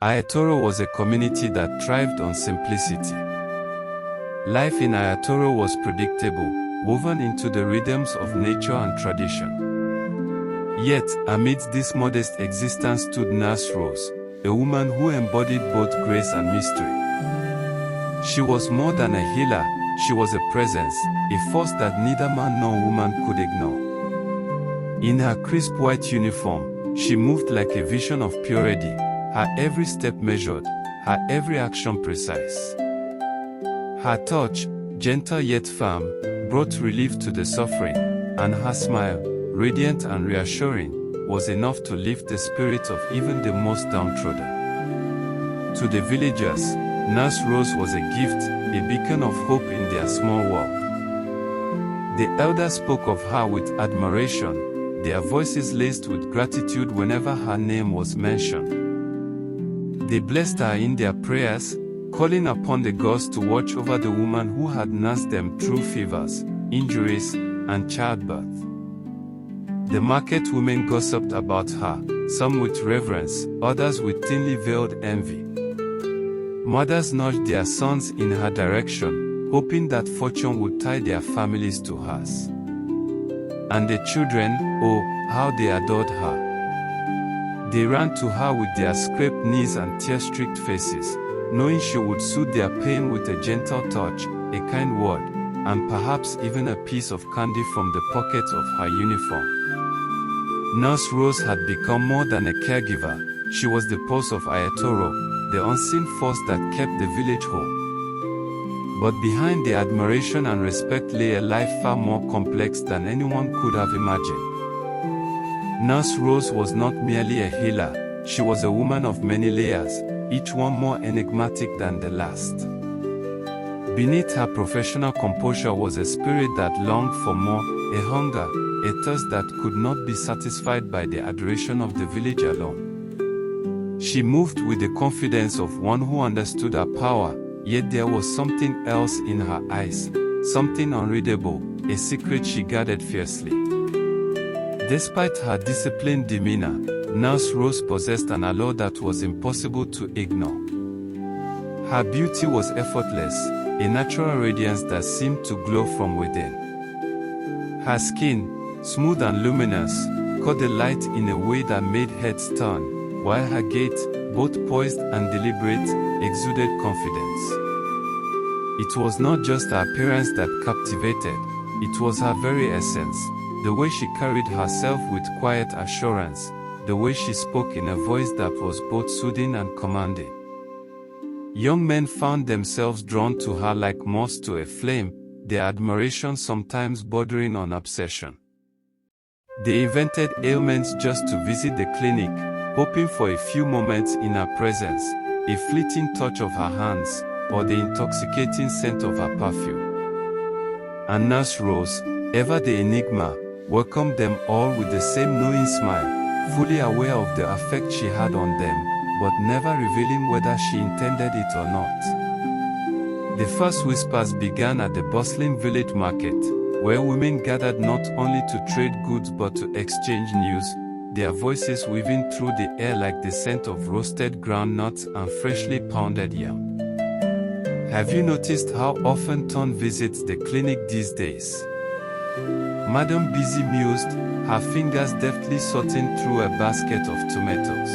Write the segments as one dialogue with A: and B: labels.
A: Ayatoro was a community that thrived on simplicity. Life in Ayatoro was predictable, woven into the rhythms of nature and tradition. Yet, amidst this modest existence stood Nurse Rose, a woman who embodied both grace and mystery. She was more than a healer, she was a presence, a force that neither man nor woman could ignore. In her crisp white uniform, she moved like a vision of purity, her every step measured, her every action precise. Her touch, gentle yet firm, brought relief to the suffering, and her smile, radiant and reassuring, was enough to lift the spirit of even the most downtrodden. To the villagers, Nurse Rose was a gift, a beacon of hope in their small world. The elders spoke of her with admiration, their voices laced with gratitude whenever her name was mentioned. They blessed her in their prayers, calling upon the gods to watch over the woman who had nursed them through fevers, injuries, and childbirth. The market women gossiped about her, some with reverence, others with thinly veiled envy. Mothers nudged their sons in her direction, hoping that fortune would tie their families to hers. And the children, oh, how they adored her. They ran to her with their scraped knees and tear-streaked faces, knowing she would soothe their pain with a gentle touch, a kind word, and perhaps even a piece of candy from the pocket of her uniform. Nurse Rose had become more than a caregiver, she was the pulse of Ayatoro, the unseen force that kept the village whole. But behind the admiration and respect lay a life far more complex than anyone could have imagined. Nurse Rose was not merely a healer, she was a woman of many layers, each one more enigmatic than the last. Beneath her professional composure was a spirit that longed for more, a hunger, a thirst that could not be satisfied by the adoration of the village alone. She moved with the confidence of one who understood her power, yet there was something else in her eyes, something unreadable, a secret she guarded fiercely. Despite her disciplined demeanor, Nurse Rose possessed an allure that was impossible to ignore. Her beauty was effortless, a natural radiance that seemed to glow from within. Her skin, smooth and luminous, caught the light in a way that made heads turn, while her gait, both poised and deliberate, exuded confidence. It was not just her appearance that captivated, it was her very essence. The way she carried herself with quiet assurance, the way she spoke in a voice that was both soothing and commanding. Young men found themselves drawn to her like moths to a flame, their admiration sometimes bordering on obsession. They invented ailments just to visit the clinic, hoping for a few moments in her presence, a fleeting touch of her hands, or the intoxicating scent of her perfume. And Nurse Rose, ever the enigma, welcomed them all with the same knowing smile, fully aware of the effect she had on them, but never revealing whether she intended it or not. The first whispers began at the bustling village market, where women gathered not only to trade goods but to exchange news, their voices weaving through the air like the scent of roasted groundnuts and freshly pounded yam. Have you noticed how often Ton visits the clinic these days? Madam Busy mused, her fingers deftly sorting through a basket of tomatoes.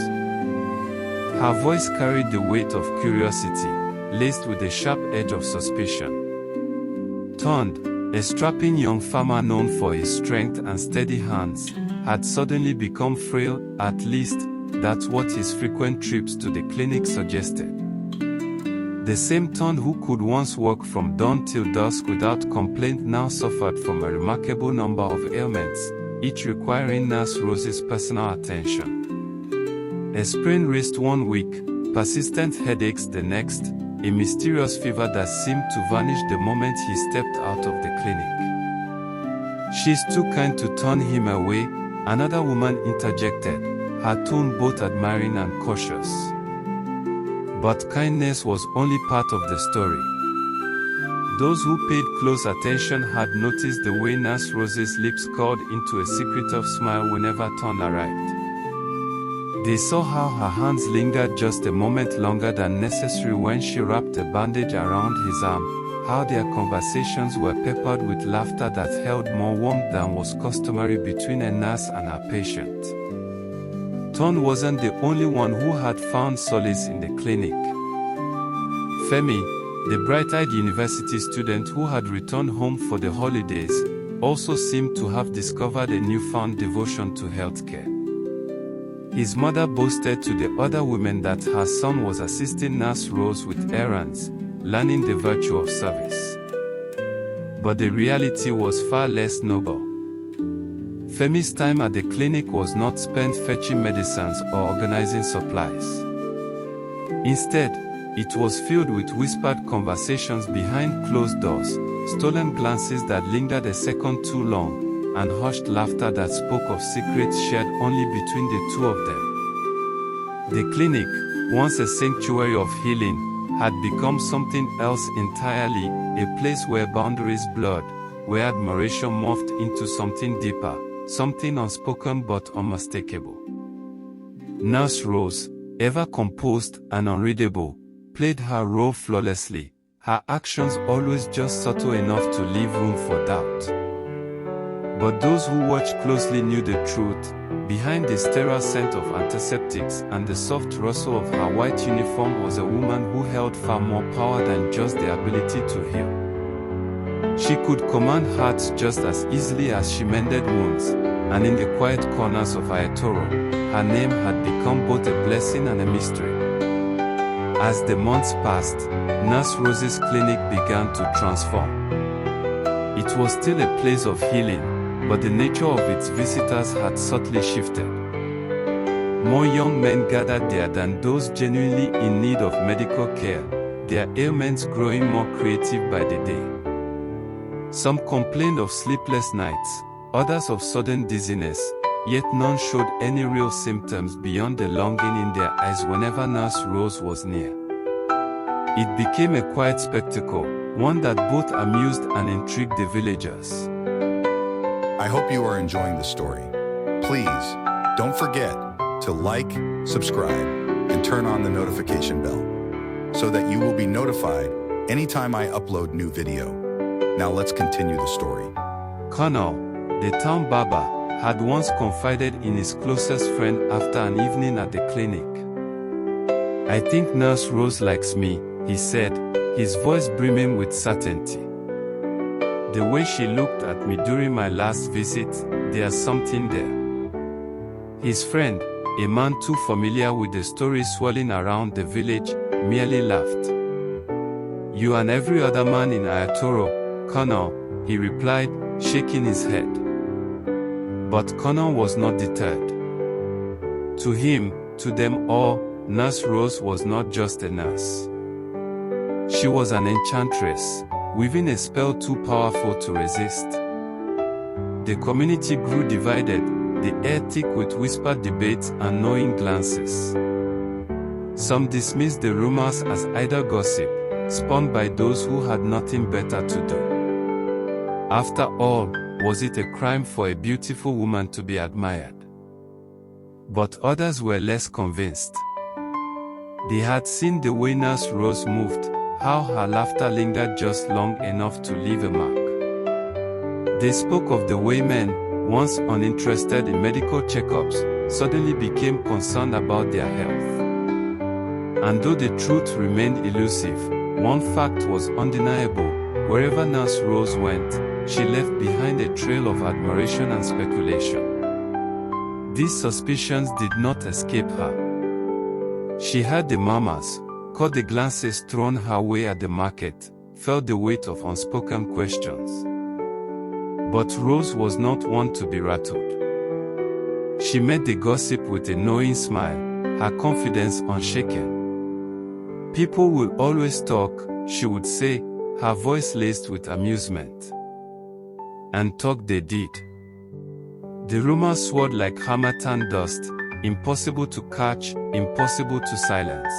A: Her voice carried the weight of curiosity, laced with the sharp edge of suspicion. Ton, a strapping young farmer known for his strength and steady hands, had suddenly become frail, at least, that's what his frequent trips to the clinic suggested. The same Ton who could once work from dawn till dusk without complaint now suffered from a remarkable number of ailments, each requiring Nurse Rose's personal attention. A sprained wrist one week, persistent headaches the next, a mysterious fever that seemed to vanish the moment he stepped out of the clinic. "She's too kind to turn him away," another woman interjected, her tone both admiring and cautious. But kindness was only part of the story. Those who paid close attention had noticed the way Nurse Rose's lips curled into a secretive smile whenever Ton arrived. They saw how her hands lingered just a moment longer than necessary when she wrapped a bandage around his arm, how their conversations were peppered with laughter that held more warmth than was customary between a nurse and her patient. Ton wasn't the only one who had found solace in the clinic. Femi, the bright-eyed university student who had returned home for the holidays, also seemed to have discovered a newfound devotion to healthcare. His mother boasted to the other women that her son was assisting Nurse Rose with errands, learning the virtue of service. But the reality was far less noble. Femi's time at the clinic was not spent fetching medicines or organizing supplies. Instead, it was filled with whispered conversations behind closed doors, stolen glances that lingered a second too long, and hushed laughter that spoke of secrets shared only between the two of them. The clinic, once a sanctuary of healing, had become something else entirely, a place where boundaries blurred, where admiration morphed into something deeper, something unspoken but unmistakable. Nurse Rose, ever composed and unreadable, played her role flawlessly, her actions always just subtle enough to leave room for doubt. But those who watched closely knew the truth. Behind the sterile scent of antiseptics and the soft rustle of her white uniform was a woman who held far more power than just the ability to heal. She could command hearts just as easily as she mended wounds, and in the quiet corners of Ayatoro, her name had become both a blessing and a mystery. As the months passed, Nurse Rose's clinic began to transform. It was still a place of healing, but the nature of its visitors had subtly shifted. More young men gathered there than those genuinely in need of medical care, their ailments growing more creative by the day. Some complained of sleepless nights, others of sudden dizziness, yet none showed any real symptoms beyond the longing in their eyes whenever Nurse Rose was near. It became a quiet spectacle, one that both amused and intrigued the villagers.
B: I hope you are enjoying the story. Please, don't forget to like, subscribe, and turn on the notification bell so that you will be notified anytime I upload new video. Now let's continue the story.
A: Connell, the town barber, had once confided in his closest friend after an evening at the clinic. "I think Nurse Rose likes me," he said, his voice brimming with certainty. "The way she looked at me during my last visit, there's something there." His friend, a man too familiar with the stories swirling around the village, merely laughed. "You and every other man in Ayatoro, Connell," he replied, shaking his head. But Connell was not deterred. To him, to them all, Nurse Rose was not just a nurse. She was an enchantress, weaving a spell too powerful to resist. The community grew divided, the air thick with whispered debates and knowing glances. Some dismissed the rumors as idle gossip, spun by those who had nothing better to do. After all, was it a crime for a beautiful woman to be admired? But others were less convinced. They had seen the way Nurse Rose moved, how her laughter lingered just long enough to leave a mark. They spoke of the way men, once uninterested in medical checkups, suddenly became concerned about their health. And though the truth remained elusive, one fact was undeniable: wherever Nurse Rose went, she left behind a trail of admiration and speculation. These suspicions did not escape her. She heard the murmurs, caught the glances thrown her way at the market, felt the weight of unspoken questions. But Rose was not one to be rattled. She met the gossip with a knowing smile, her confidence unshaken. "People will always talk," she would say, her voice laced with amusement. And talk they did. The rumors swirled like harmattan dust, impossible to catch, impossible to silence.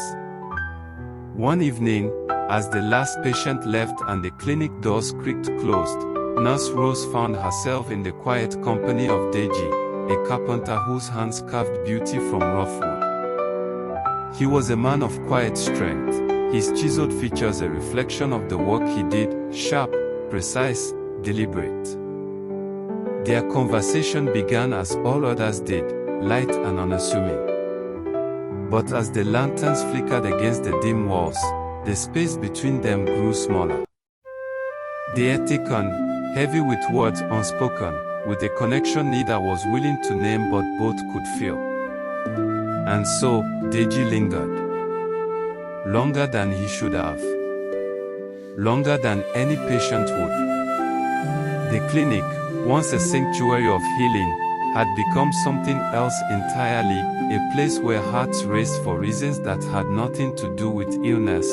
A: One evening, as the last patient left and the clinic doors creaked closed, Nurse Rose found herself in the quiet company of Deji, a carpenter whose hands carved beauty from rough wood. He was a man of quiet strength, his chiseled features a reflection of the work he did, sharp, precise, deliberate. Their conversation began as all others did, light and unassuming. But as the lanterns flickered against the dim walls, the space between them grew smaller. They had taken, heavy with words unspoken, with a connection neither was willing to name but both could feel. And so, Deji lingered. Longer than he should have. Longer than any patient would. The clinic, once a sanctuary of healing, had become something else entirely, a place where hearts raced for reasons that had nothing to do with illness,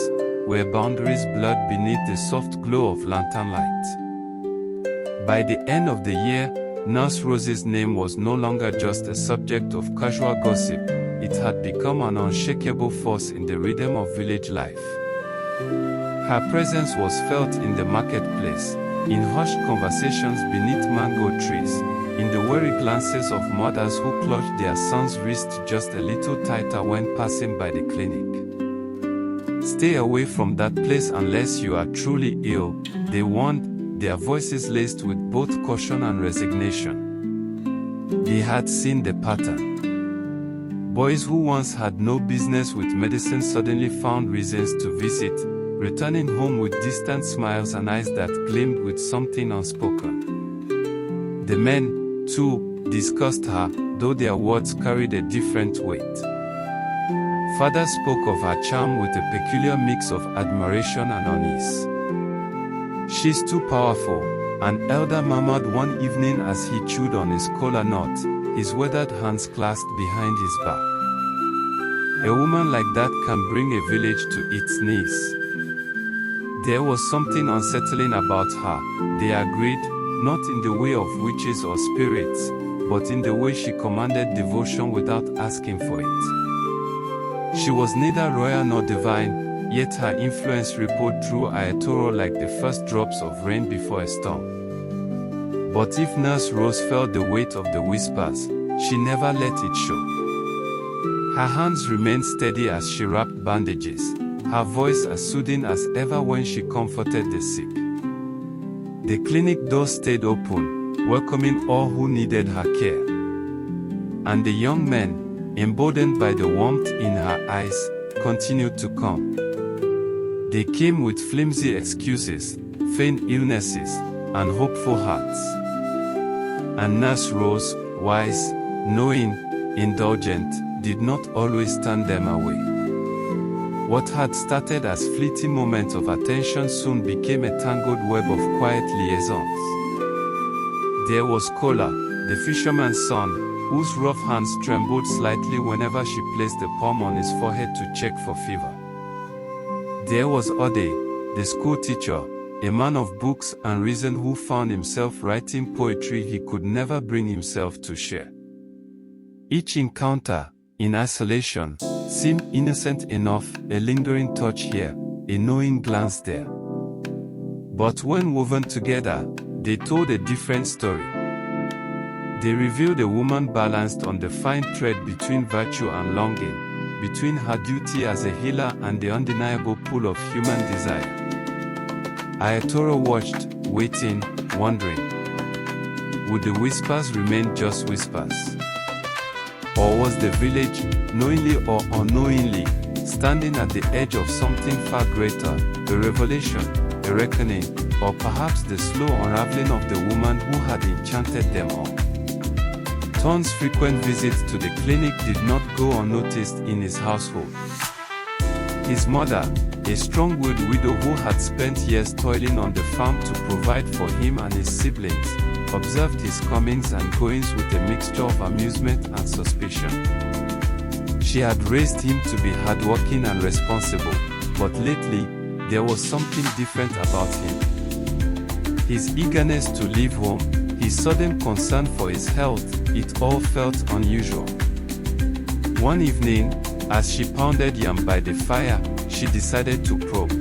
A: where boundaries blurred beneath the soft glow of lantern light. By the end of the year, Nurse Rose's name was no longer just a subject of casual gossip, it had become an unshakable force in the rhythm of village life. Her presence was felt in the marketplace, in hushed conversations beneath mango trees, in the wary glances of mothers who clutched their sons' wrists just a little tighter when passing by the clinic. Stay away from that place unless you are truly ill, they warned, their voices laced with both caution and resignation. They had seen the pattern. Boys who once had no business with medicine suddenly found reasons to visit, returning home with distant smiles and eyes that gleamed with something unspoken. The men, too, discussed her, though their words carried a different weight. Father spoke of her charm with a peculiar mix of admiration and unease. "She's too powerful," an elder murmured one evening as he chewed on his kola nut, his weathered hands clasped behind his back. "A woman like that can bring a village to its knees." There was something unsettling about her, they agreed, not in the way of witches or spirits, but in the way she commanded devotion without asking for it. She was neither royal nor divine, yet her influence rippled through Ayatoro like the first drops of rain before a storm. But if Nurse Rose felt the weight of the whispers, she never let it show. Her hands remained steady as she wrapped bandages, her voice as soothing as ever when she comforted the sick. The clinic door stayed open, welcoming all who needed her care. And the young men, emboldened by the warmth in her eyes, continued to come. They came with flimsy excuses, feigned illnesses, and hopeful hearts. And Nurse Rose, wise, knowing, indulgent, did not always turn them away. What had started as fleeting moments of attention soon became a tangled web of quiet liaisons. There was Kola, the fisherman's son, whose rough hands trembled slightly whenever she placed a palm on his forehead to check for fever. There was Ode, the school teacher, a man of books and reason who found himself writing poetry he could never bring himself to share. Each encounter, in isolation, seemed innocent enough, a lingering touch here, a knowing glance there. But when woven together, they told a different story. They revealed a woman balanced on the fine thread between virtue and longing, between her duty as a healer and the undeniable pull of human desire. Ayatoro watched, waiting, wondering. Would the whispers remain just whispers? Or was the village, knowingly or unknowingly, standing at the edge of something far greater, a revelation, a reckoning, or perhaps the slow unraveling of the woman who had enchanted them all? Ton's frequent visits to the clinic did not go unnoticed in his household. His mother, a strong-willed widow who had spent years toiling on the farm to provide for him and his siblings, observed his comings and goings with a mixture of amusement and suspicion. She had raised him to be hardworking and responsible, but lately, there was something different about him. His eagerness to leave home, his sudden concern for his health, it all felt unusual. One evening, as she pounded yam by the fire, she decided to probe.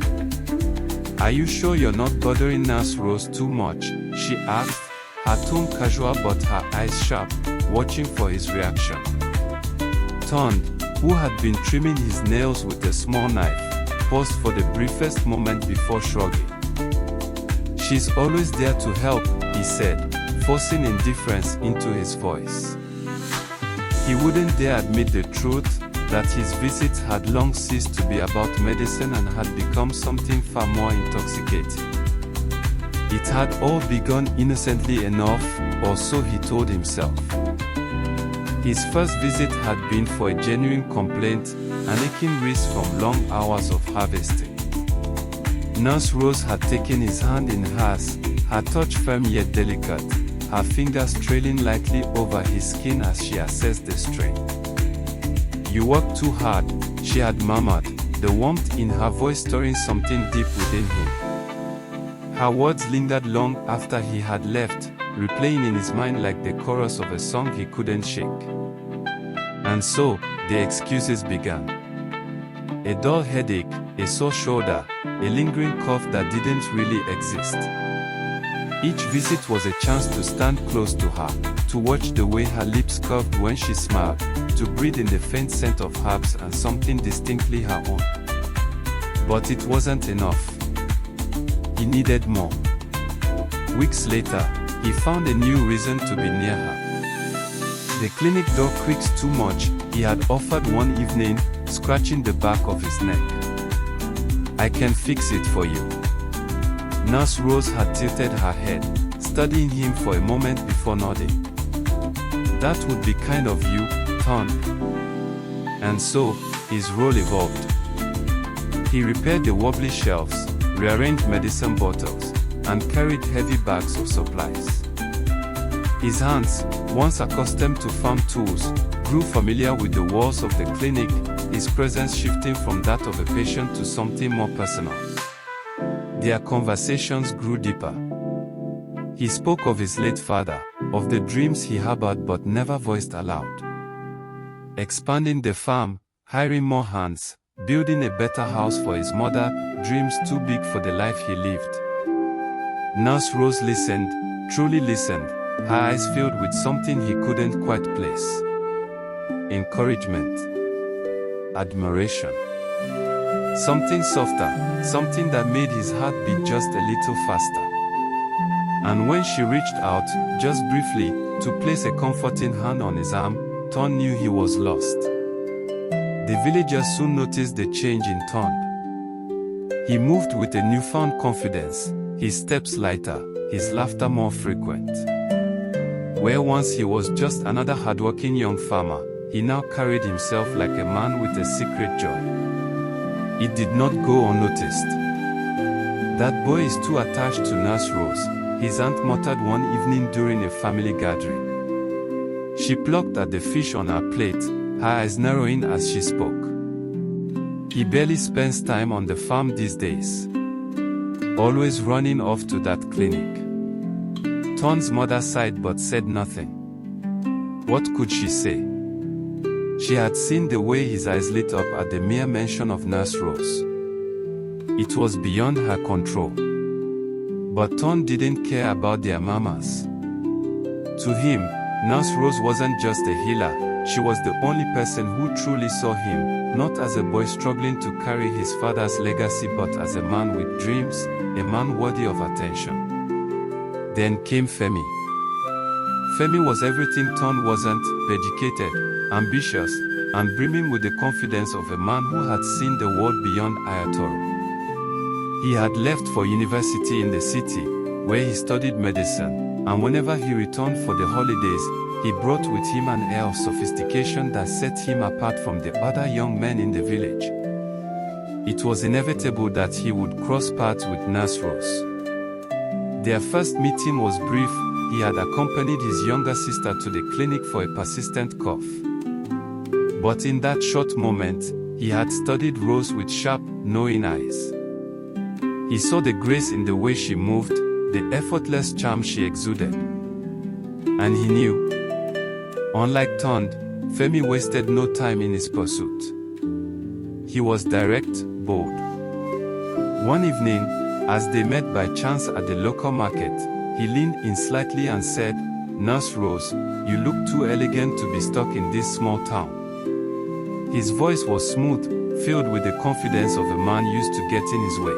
A: "Are you sure you're not bothering Nurse Rose too much?" she asked, her tone casual but her eyes sharp, watching for his reaction. Ton, who had been trimming his nails with a small knife, paused for the briefest moment before shrugging. "She's always there to help," he said, forcing indifference into his voice. He wouldn't dare admit the truth, that his visits had long ceased to be about medicine and had become something far more intoxicating. It had all begun innocently enough, or so he told himself. His first visit had been for a genuine complaint, an aching wrist from long hours of harvesting. Nurse Rose had taken his hand in hers, her touch firm yet delicate, her fingers trailing lightly over his skin as she assessed the strain. "You work too hard," she had murmured, the warmth in her voice stirring something deep within him. Her words lingered long after he had left, replaying in his mind like the chorus of a song he couldn't shake. And so, the excuses began. A dull headache, a sore shoulder, a lingering cough that didn't really exist. Each visit was a chance to stand close to her, to watch the way her lips curved when she smiled, to breathe in the faint scent of herbs and something distinctly her own. But it wasn't enough. He needed more. Weeks later, he found a new reason to be near her. The clinic door creaks too much, he had offered one evening, scratching the back of his neck. "I can fix it for you." Nurse Rose had tilted her head, studying him for a moment before nodding. "That would be kind of you, Ton." And so, his role evolved. He repaired the wobbly shelves, rearranged medicine bottles, and carried heavy bags of supplies. His hands, once accustomed to farm tools, grew familiar with the walls of the clinic, his presence shifting from that of a patient to something more personal. Their conversations grew deeper. He spoke of his late father, of the dreams he harbored but never voiced aloud. Expanding the farm, hiring more hands, building a better house for his mother, dreams too big for the life he lived. Nurse Rose listened, truly listened, her eyes filled with something he couldn't quite place. Encouragement. Admiration. Something softer, something that made his heart beat just a little faster. And when she reached out, just briefly, to place a comforting hand on his arm, Ton knew he was lost. The villagers soon noticed the change in Ton. He moved with a newfound confidence, his steps lighter, his laughter more frequent. Where once he was just another hardworking young farmer, he now carried himself like a man with a secret joy. It did not go unnoticed. "That boy is too attached to Nurse Rose," his aunt muttered one evening during a family gathering. She plucked at the fish on her plate, her eyes narrowing as she spoke. "He barely spends time on the farm these days. Always running off to that clinic." Ton's mother sighed but said nothing. What could she say? She had seen the way his eyes lit up at the mere mention of Nurse Rose. It was beyond her control. But Ton didn't care about their mamas. To him, Nurse Rose wasn't just a healer, she was the only person who truly saw him, not as a boy struggling to carry his father's legacy but as a man with dreams, a man worthy of attention. Then came Femi. Femi was everything Ton wasn't: educated, ambitious, and brimming with the confidence of a man who had seen the world beyond Ayatoro. He had left for university in the city, where he studied medicine, and whenever he returned for the holidays, he brought with him an air of sophistication that set him apart from the other young men in the village. It was inevitable that he would cross paths with Nurse Rose. Their first meeting was brief. He had accompanied his younger sister to the clinic for a persistent cough. But in that short moment, he had studied Rose with sharp, knowing eyes. He saw the grace in the way she moved, the effortless charm she exuded. And he knew. Unlike Ton, Femi wasted no time in his pursuit. He was direct, bold. One evening, as they met by chance at the local market, he leaned in slightly and said, "Nurse Rose, you look too elegant to be stuck in this small town." His voice was smooth, filled with the confidence of a man used to getting his way.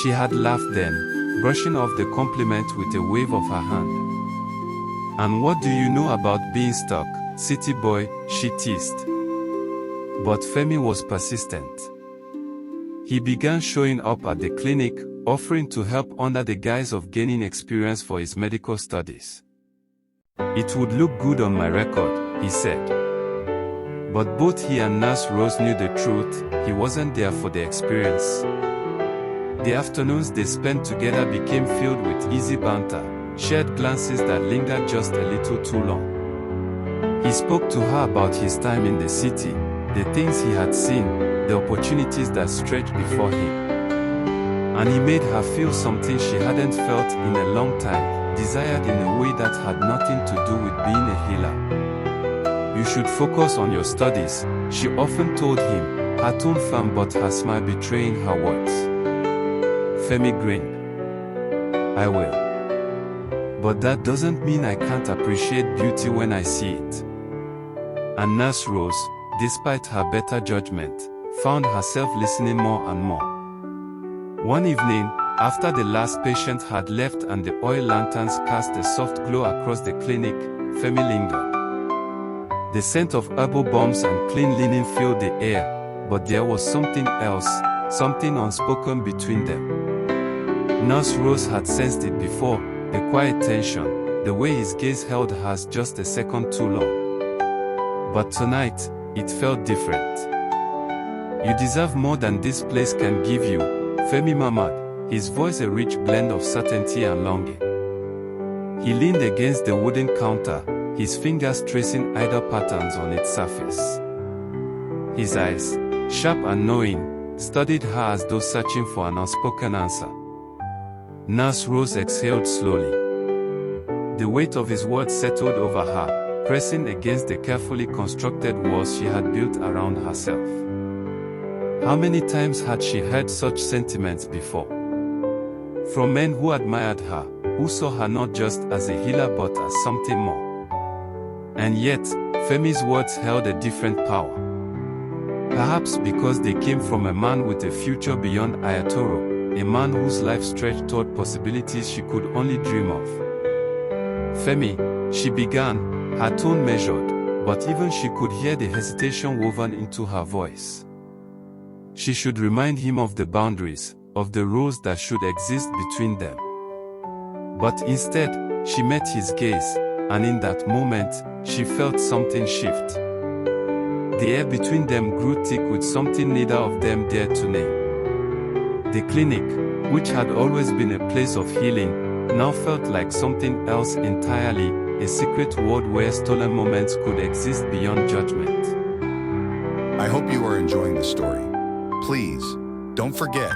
A: She had laughed then, brushing off the compliment with a wave of her hand. "And what do you know about being stuck, city boy?" she teased. But Femi was persistent. He began showing up at the clinic, offering to help under the guise of gaining experience for his medical studies. "It would look good on my record," he said. But both he and Nurse Rose knew the truth, he wasn't there for the experience. The afternoons they spent together became filled with easy banter, shared glances that lingered just a little too long. He spoke to her about his time in the city, the things he had seen, the opportunities that stretched before him. And he made her feel something she hadn't felt in a long time, desired in a way that had nothing to do with being a healer. "You should focus on your studies," she often told him, her tone firm but her smile betraying her words. Femi grinned. "I will. But that doesn't mean I can't appreciate beauty when I see it." And Nurse Rose, despite her better judgment, found herself listening more and more. One evening, after the last patient had left and the oil lanterns cast a soft glow across the clinic, Femi lingered. The scent of herbal balms and clean linen filled the air, but there was something else, something unspoken between them. Nurse Rose had sensed it before, the quiet tension, the way his gaze held hers just a second too long. But tonight, it felt different. "You deserve more than this place can give you," Femi murmured, his voice a rich blend of certainty and longing. He leaned against the wooden counter, his fingers tracing idle patterns on its surface. His eyes, sharp and knowing, studied her as though searching for an unspoken answer. Nurse Rose exhaled slowly. The weight of his words settled over her, pressing against the carefully constructed walls she had built around herself. How many times had she heard such sentiments before? From men who admired her, who saw her not just as a healer but as something more. And yet, Femi's words held a different power. Perhaps because they came from a man with a future beyond Ayatoro, a man whose life stretched toward possibilities she could only dream of. "Femi," she began, her tone measured, but even she could hear the hesitation woven into her voice. She should remind him of the boundaries, of the rules that should exist between them. But instead, she met his gaze, and in that moment, she felt something shift. The air between them grew thick with something neither of them dared to name. The clinic, which had always been a place of healing, now felt like something else entirely, a secret world where stolen moments could exist beyond judgment.
B: I hope you are enjoying the story. Please, don't forget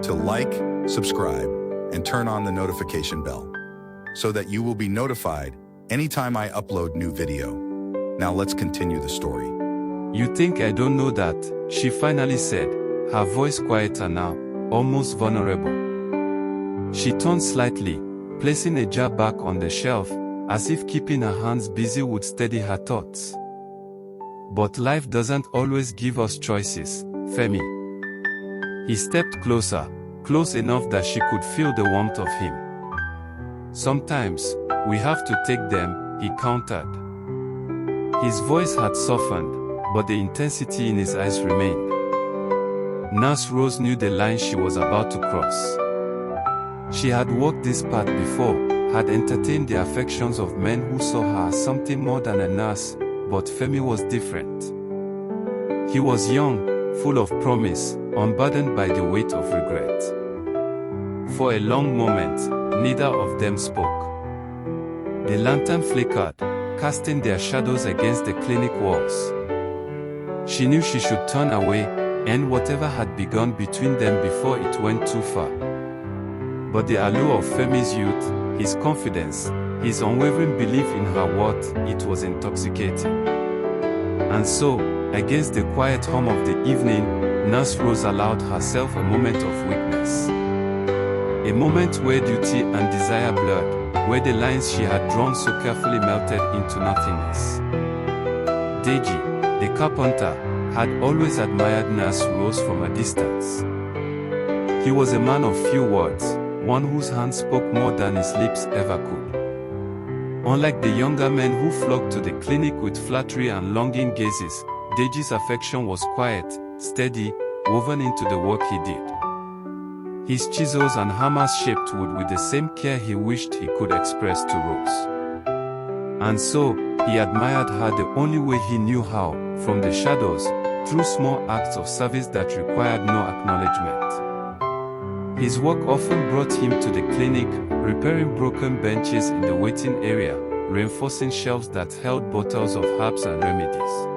B: to like, subscribe, and turn on the notification bell so that you will be notified anytime I upload new video. Now let's continue the story.
A: "You think I don't know that?" she finally said, her voice quieter now, almost vulnerable. She turned slightly, placing a jar back on the shelf, as if keeping her hands busy would steady her thoughts. "But life doesn't always give us choices, Femi." He stepped closer, close enough that she could feel the warmth of him. "Sometimes, we have to take them," he countered. His voice had softened, but the intensity in his eyes remained. Nurse Rose knew the line she was about to cross. She had walked this path before, had entertained the affections of men who saw her as something more than a nurse, but Femi was different. He was young, full of promise, unburdened by the weight of regret. For a long moment, neither of them spoke. The lantern flickered, casting their shadows against the clinic walls. She knew she should turn away, end whatever had begun between them before it went too far. But the allure of Femi's youth, his confidence, his unwavering belief in her worth, it was intoxicating. And so, against the quiet hum of the evening, Nurse Rose allowed herself a moment of weakness. A moment where duty and desire blurred, where the lines she had drawn so carefully melted into nothingness. Deji, the carpenter, had always admired Nurse Rose from a distance. He was a man of few words, one whose hands spoke more than his lips ever could. Unlike the younger men who flocked to the clinic with flattery and longing gazes, Deji's affection was quiet, steady, woven into the work he did. His chisels and hammers shaped wood with the same care he wished he could express to Rose. And so, he admired her the only way he knew how, from the shadows, through small acts of service that required no acknowledgement. His work often brought him to the clinic, repairing broken benches in the waiting area, reinforcing shelves that held bottles of herbs and remedies.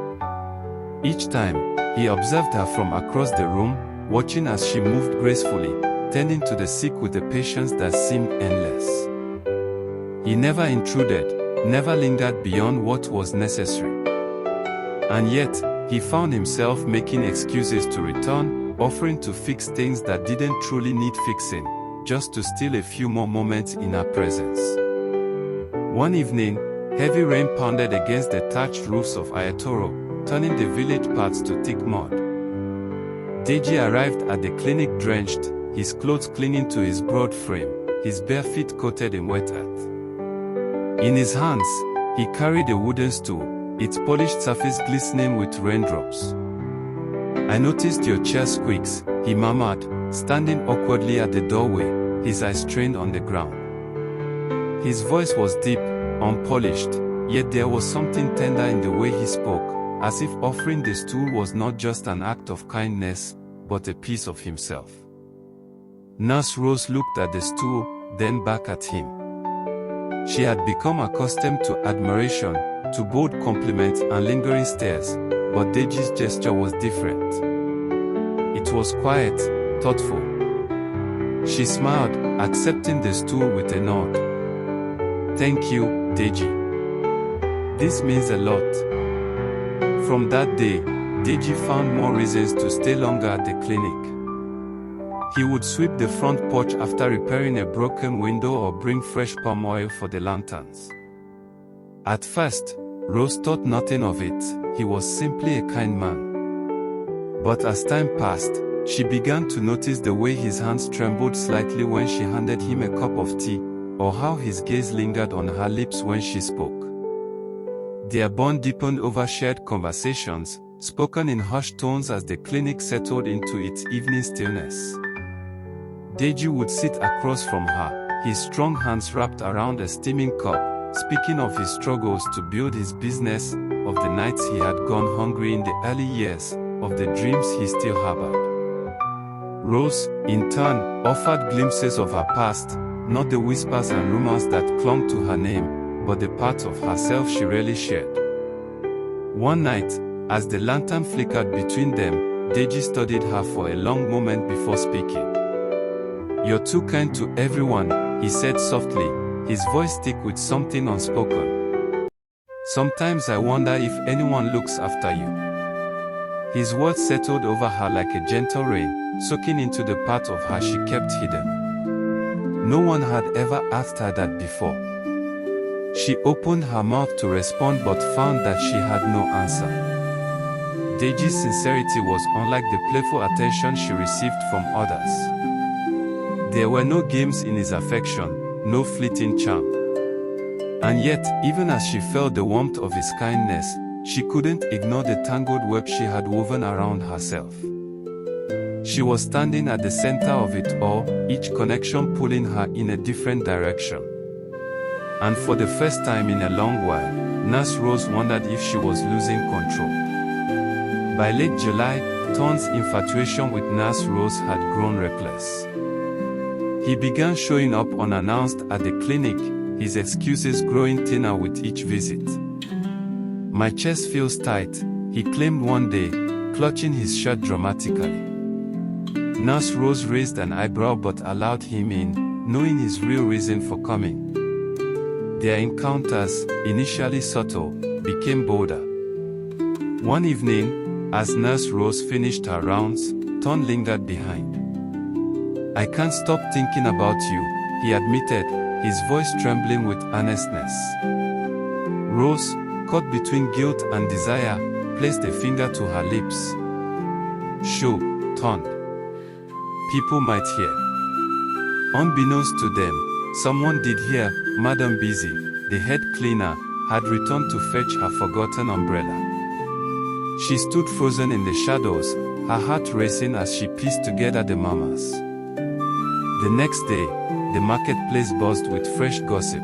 A: Each time, he observed her from across the room, watching as she moved gracefully, tending to the sick with a patience that seemed endless. He never intruded, never lingered beyond what was necessary. And yet, he found himself making excuses to return, offering to fix things that didn't truly need fixing, just to steal a few more moments in her presence. One evening, heavy rain pounded against the thatched roofs of Ayatoro, turning the village paths to thick mud. Deji arrived at the clinic drenched, his clothes clinging to his broad frame, his bare feet coated in wet earth. In his hands, he carried a wooden stool, its polished surface glistening with raindrops. "I noticed your chair squeaks," he murmured, standing awkwardly at the doorway, his eyes strained on the ground. His voice was deep, unpolished, yet there was something tender in the way he spoke, as if offering the stool was not just an act of kindness, but a piece of himself. Nurse Rose looked at the stool, then back at him. She had become accustomed to admiration, to bold compliments and lingering stares, but Deji's gesture was different. It was quiet, thoughtful. She smiled, accepting the stool with a nod. "Thank you, Deji. This means a lot." From that day, Deji found more reasons to stay longer at the clinic. He would sweep the front porch after repairing a broken window or bring fresh palm oil for the lanterns. At first, Rose thought nothing of it, he was simply a kind man. But as time passed, she began to notice the way his hands trembled slightly when she handed him a cup of tea, or how his gaze lingered on her lips when she spoke. Their bond deepened over shared conversations, spoken in hushed tones as the clinic settled into its evening stillness. Deji would sit across from her, his strong hands wrapped around a steaming cup, speaking of his struggles to build his business, of the nights he had gone hungry in the early years, of the dreams he still harbored. Rose, in turn, offered glimpses of her past, not the whispers and rumors that clung to her name, but the parts of herself she rarely shared. One night, as the lantern flickered between them, Deji studied her for a long moment before speaking. "You're too kind to everyone," he said softly, his voice thick with something unspoken. "Sometimes I wonder if anyone looks after you." His words settled over her like a gentle rain, soaking into the part of her she kept hidden. No one had ever asked her that before. She opened her mouth to respond but found that she had no answer. Deji's sincerity was unlike the playful attention she received from others. There were no games in his affection, no fleeting charm. And yet, even as she felt the warmth of his kindness, she couldn't ignore the tangled web she had woven around herself. She was standing at the center of it all, each connection pulling her in a different direction. And for the first time in a long while, Nurse Rose wondered if she was losing control. By late July, Thorne's infatuation with Nurse Rose had grown reckless. He began showing up unannounced at the clinic, his excuses growing thinner with each visit. "My chest feels tight," he claimed one day, clutching his shirt dramatically. Nurse Rose raised an eyebrow but allowed him in, knowing his real reason for coming. Their encounters, initially subtle, became bolder. One evening, as Nurse Rose finished her rounds, Thorne lingered behind. "I can't stop thinking about you," he admitted, his voice trembling with earnestness. Rose, caught between guilt and desire, placed a finger to her lips. Shoo, turned. People might hear. Unbeknownst to them, someone did hear. Madam Busy, the head cleaner, had returned to fetch her forgotten umbrella. She stood frozen in the shadows, her heart racing as she pieced together the mamas. The next day, the marketplace buzzed with fresh gossip.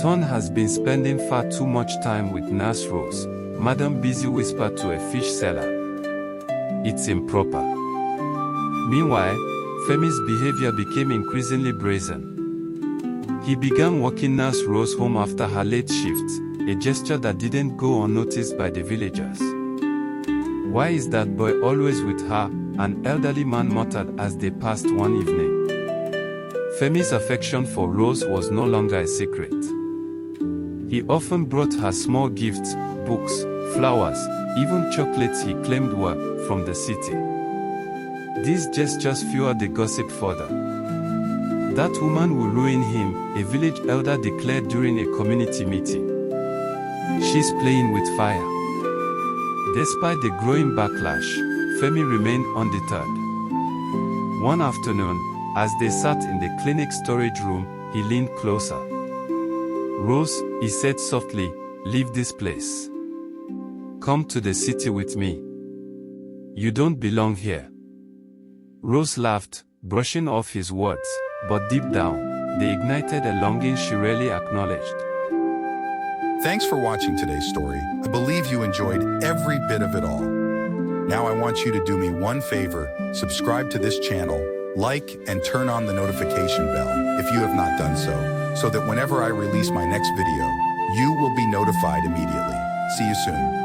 A: Ton has been spending far too much time with Nurse Rose, Madam Busy whispered to a fish seller. It's improper. Meanwhile, Femi's behavior became increasingly brazen. He began walking Nurse Rose home after her late shift, a gesture that didn't go unnoticed by the villagers. Why is that boy always with her? An elderly man muttered as they passed one evening. Femi's affection for Rose was no longer a secret. He often brought her small gifts, books, flowers, even chocolates he claimed were from the city. These gestures fueled the gossip further. That woman will ruin him, a village elder declared during a community meeting. She's playing with fire. Despite the growing backlash, Femi remained undeterred. One afternoon, as they sat in the clinic storage room, he leaned closer. Rose, he said softly, leave this place. Come to the city with me. You don't belong here. Rose laughed, brushing off his words, but deep down, they ignited a longing she rarely acknowledged.
B: Thanks for watching today's story. I believe you enjoyed every bit of it all. Now I want you to do me one favor, subscribe to this channel, like and turn on the notification bell if you have not done so that whenever I release my next video, you will be notified immediately. See you soon.